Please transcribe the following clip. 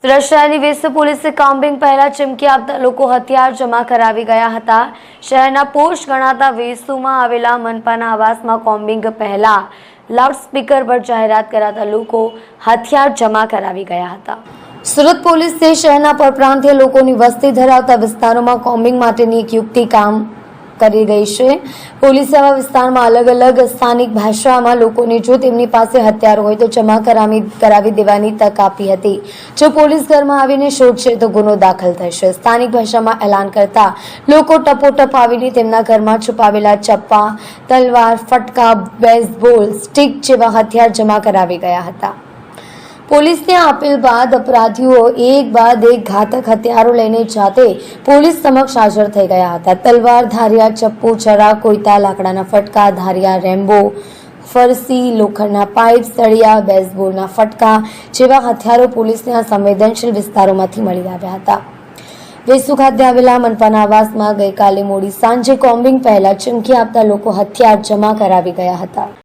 સુરત શહેરની વેસુ પોલીસે કોમ્બિંગ પહેલા ચીમકી આપતા લોકો હથિયાર જમા કરાવી ગયા હતા। શહેરના પોશ ગણાતા વેસુમાં આવેલા મનપાના આવાસમાં કોમ્બિંગ પહેલા લાઉડસ્પીકર પર જાહેરાત કરાતા લોકો હથિયાર જમા કરાવી ગયા હતા। સુરત પોલીસે શહેરના પરપ્રાંતીય લોકોની વસ્તી ધરાવતા વિસ્તારોમાં કોમ્બિંગ માટેની એક યુક્તિ કામ કરી રહી છે। પોલીસે આવા વિસ્તારમાં અલગ અલગ સ્થાનિક ભાષામાં લોકોને જો તેમની પાસે હથિયાર હોય તો જમા કરાવી દેવાની તક આપી હતી। જો પોલીસ ઘરમાં આવીને શોધશે તો ગુનો દાખલ થશે। સ્થાનિક ભાષામાં એલાન કરતા લોકો ટપોટપ આવીને તેમના ઘરમાં છુપાવેલા ચપ્પા, તલવાર, ફટકા, બેઝબોલ સ્ટિક જેવા હથિયાર જમા કરાવી ગયા હતા। પોલીસને આપેલ બાદ અપરાધીઓ એક બાદ એક ઘાતક હથિયારો લઈને જાતે પોલીસ સમક્ષ હાજર થઈ ગયા હતા। તલવાર, ધારિયા, ચપ્પુ, ચરા, કોઈતા, લાકડાના ફટકા, ધારિયા, રેમ્બો, ફરસી, લોખંડના પાઇપ, સળિયા, બેઝબોલના ફટકા જેવા હથિયારો પોલીસને આ સંવેદનશીલ વિસ્તારોમાંથી મળી આવ્યા હતા। વેસુ ખાતે આવેલા મનપાના આવાસમાં ગઈકાલે મોડી સાંજે કોમ્બિંગ પહેલા ચીમકી આપતા લોકો હથિયાર જમા કરાવી ગયા હતા।